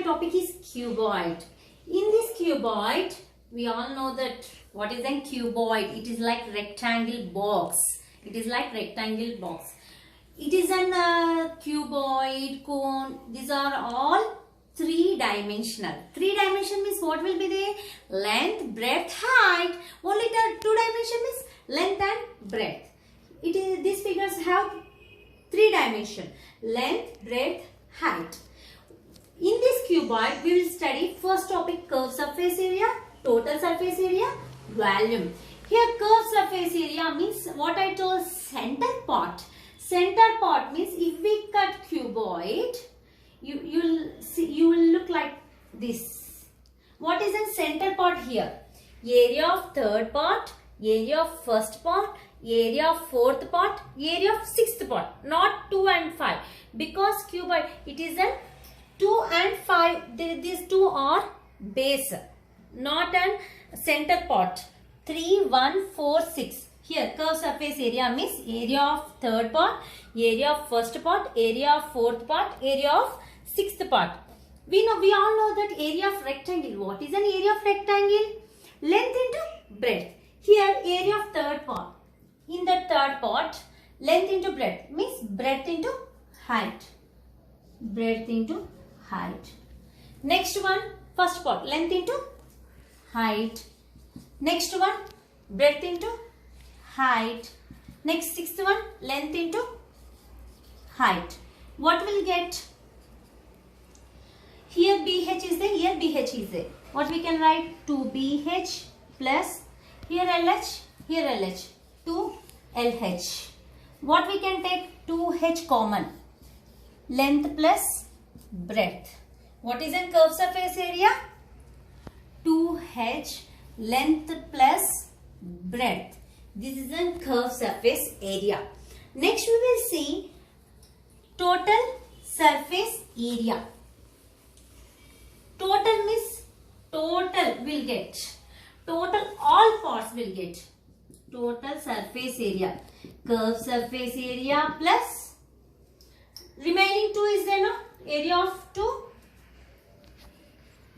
topic is cuboid. In this cuboid, we all know that what is a cuboid? It is like rectangle box. It is like rectangle box. It is an cuboid, cone. These are all three-dimensional. Three-dimension means what will be the length, breadth, height. Only the two-dimension means length and breadth. These figures have three dimension: length, breadth, height. In this cuboid, we will study first topic curved surface area, total surface area, volume. Here curved surface area means what I told, center part. Center part means if we cut cuboid, you will look like this. What is the center part here? Area of third part, area of first part, area of fourth part, area of sixth part, not 2 and 5, because cuboid it is a 2 and 5. These two are base, not an center part. 3, 1, 4, 6. Here curved surface area means area of third part, area of first part, area of fourth part, area of sixth part. We all know that area of rectangle. What is an area of rectangle? Length into breadth. Here area of third part. In the third part, length into breadth means breadth into height. Breadth into height. Next one, first part, length into height. Next one, breadth into height. Next, sixth one, length into height. What will get? Here BH is there, here BH is there. What we can write? 2BH plus here LH, here LH. 2 LH. What we can take? 2H common. Length plus breadth. What is in curved surface area? 2H length plus breadth. This is in curved surface area. Next we will see total surface area. Total means total will get. Total all parts will get. Total surface area. Curved surface area plus remaining 2 is there, no? Area of 2.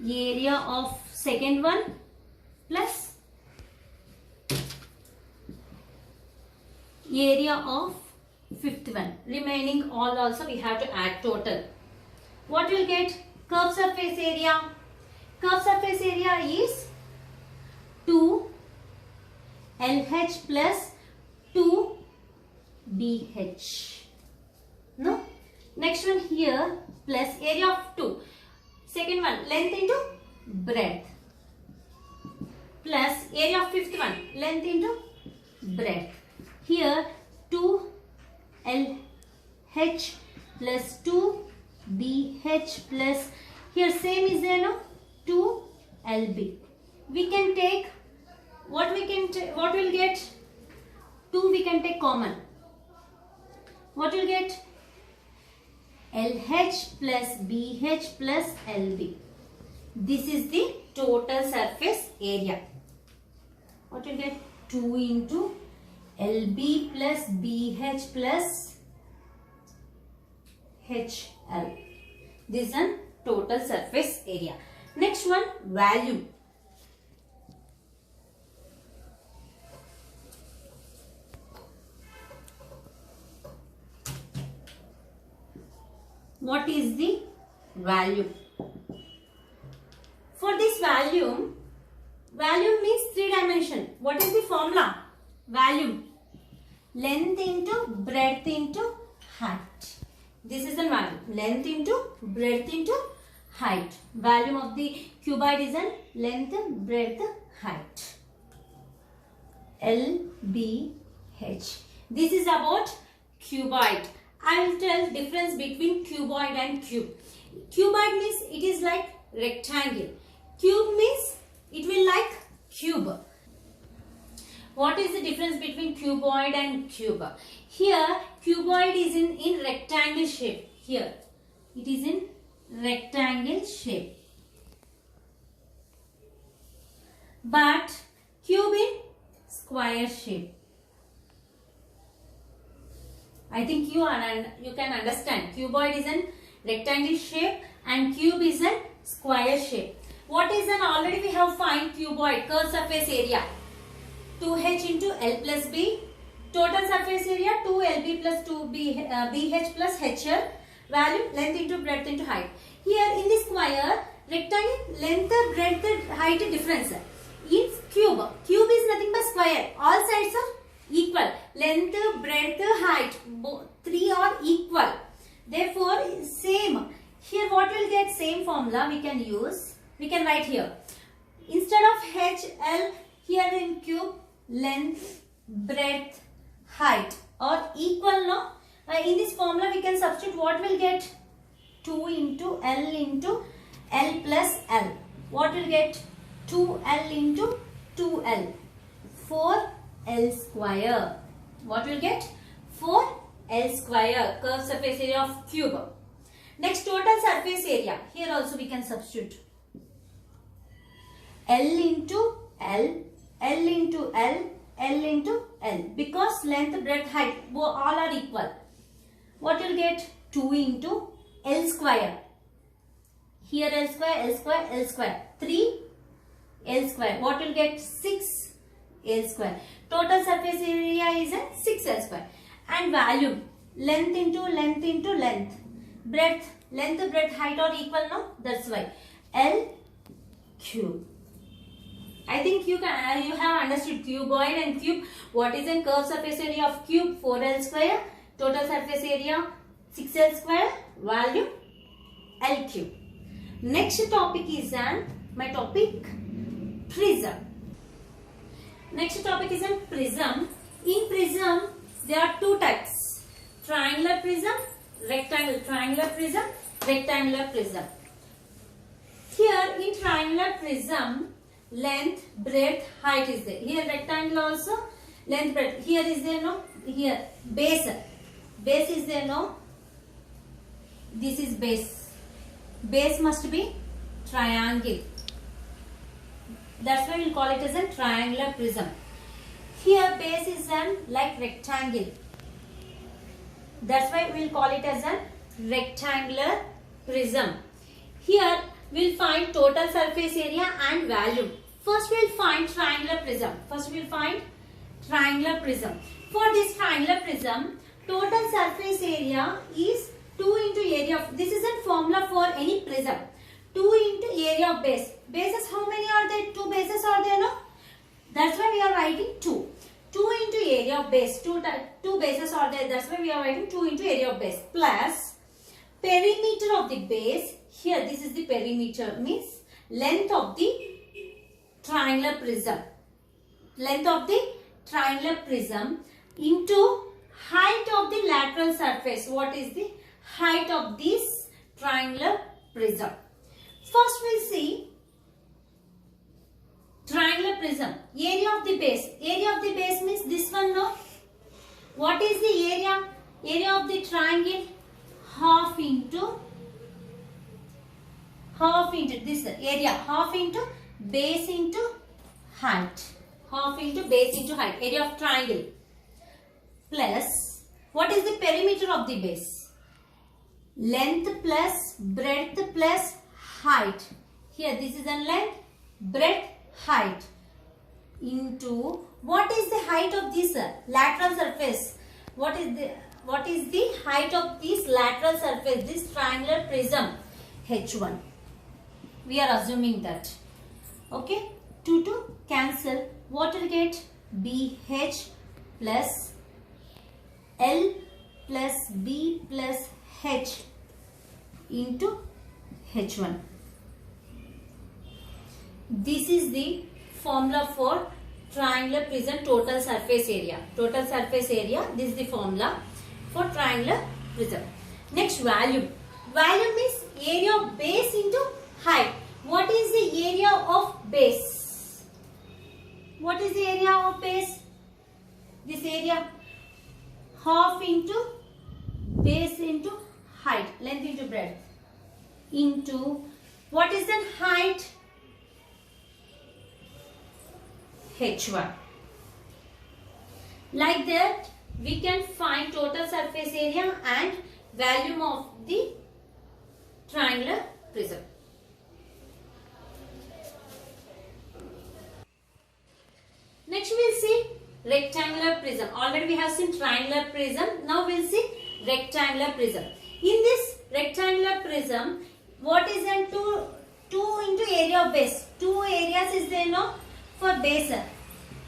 Area of second one plus area of fifth one. Remaining all also we have to add total. What will get? Curved surface area. Curved surface area is 2 LH plus 2 BH. No? Next one here plus area of 2. Second one, length into breadth. Plus area of fifth one, length into breadth. Here 2 LH plus 2 BH plus here same is there, no? 2 LB. We can take what will get? 2 we can take common. What will get? LH plus BH plus LB. This is the total surface area. What will get? 2 into LB plus BH plus HL. This is a total surface area. Next one, volume. What is the volume? For this volume means 3 dimension. What is the formula? Volume. Length into breadth into height. This is the volume. Length into breadth into height. Volume of the cuboid is in length, breadth, height. LBH. This is about cuboid. I will tell difference between cuboid and cube. Cuboid means it is like rectangle. Cube means it will like cube. What is the difference between cuboid and cube? Here cuboid is in rectangle shape. Here it is in rectangle shape. But cube in square shape. I think you can understand. Cuboid is in rectangle shape and cube is in square shape. What is an, already we have find cuboid, curved surface area. 2h into L plus B. Total surface area 2LB plus 2BH plus HL. Value length into breadth into height. Here in the square, rectangle length, breadth, height difference. In cube is nothing but square. All sides are equal. Length, breadth, height, three are equal. Therefore, same. Here what will get same formula we can use. We can write here. Instead of HL, here in cube, length, breadth, height are equal, no? In this formula we can substitute. What will get? 2 into L plus L. What will get? 2L into 2L. 4L square. What will get? 4L square. Curved surface area of cube. Next, total surface area. Here also we can substitute. L into L, L into L, L into L. Because length, breadth, height all are equal. What will get? 2 into L square. Here L square, L square, L square. 3 L square. What will get? 6 L square. Total surface area is a 6 L square. And volume. Length into length into length. Breadth. Length, breadth, height are equal, no? That's why. L cube. I think you have understood cuboid and cube. What is a curved surface area of cube? 4L square. Total surface area 6L square. Volume L cube. Next topic is my topic prism. Next topic is prism. In prism there are two types: triangular prism, rectangular. Triangular prism, rectangular prism. Here in triangular prism, length, breadth, height is there. Here rectangle also, length, breadth. Here is there, no? Here base. Base is there, no? This is base. Base must be triangle. That's why we'll call it as a triangular prism. Here base is like rectangle. That's why we'll call it as a rectangular prism. Here we'll find total surface area and volume. First we'll find triangular prism. For this triangular prism, total surface area is 2 into area of, this is a formula for any prism. 2 into area of base. Bases, how many are there? 2 bases are there, no? That's why we are writing 2. 2 into area of base. 2 bases are there. That's why we are writing 2 into area of base. Plus perimeter of the base. Here this is the perimeter, means length of the triangular prism. Length of the triangular prism into height of the lateral surface. What is the height of this triangular prism? First we'll see triangular prism. Area of the base. Area of the base means this one, no? What is the area? Area of the triangle? Half into this area. Half into base into height. Half into base into height. Area of triangle. Plus, what is the perimeter of the base? Length plus breadth plus height. Here this is a length, breadth, height. Into, what is the height of this lateral surface? What is the height of this lateral surface, this triangular prism? H1. We are assuming that. Okay. 2 to cancel. What will get? BH plus L plus B plus H into H1. This is the formula for triangular prism total surface area. Total surface area, this is the formula for triangular prism. Next, volume. Volume is area of base into height. What is the area of base? What is the area of base? This area, half into base into height, length into breadth, into, what is the height? H1. Like that, we can find total surface area and volume of the triangular prism. rectangular prism. Already we have seen triangular prism. Now we'll see rectangular prism. In this rectangular prism, what is then 2 into area of base. 2 areas is there no for base.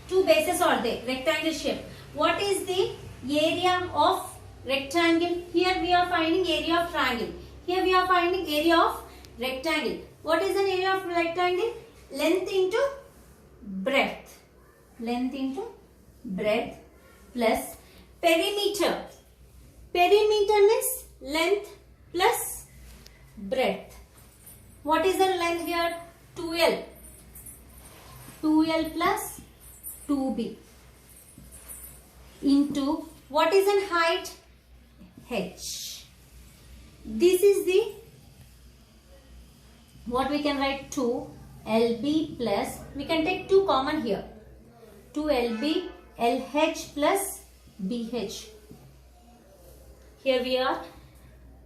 2 bases are there. Rectangle shape. What is the area of rectangle? Here we are finding area of triangle. Here we are finding area of rectangle. What is an area of rectangle? Length into breadth. Length into breadth plus perimeter. Perimeter means length plus breadth. What is the length here? 2L. 2L plus 2B into what is in height? H. This is the what we can write 2LB plus, we can take 2 common here. 2LB LH plus BH. Here we are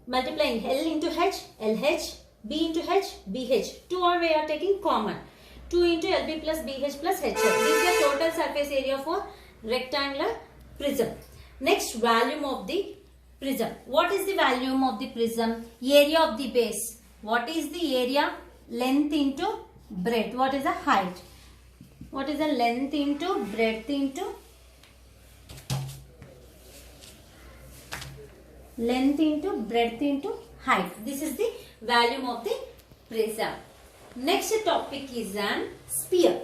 multiplying L into H, LH, B into H, BH. 2 or we are taking common. 2 into LB plus BH plus HH. This is the total surface area for rectangular prism. Next, volume of the prism. What is the volume of the prism? Area of the base. What is the area? Length into breadth. What is the height? What is the length into breadth into length into breadth into height. This is the volume of the prism. Next topic is an sphere.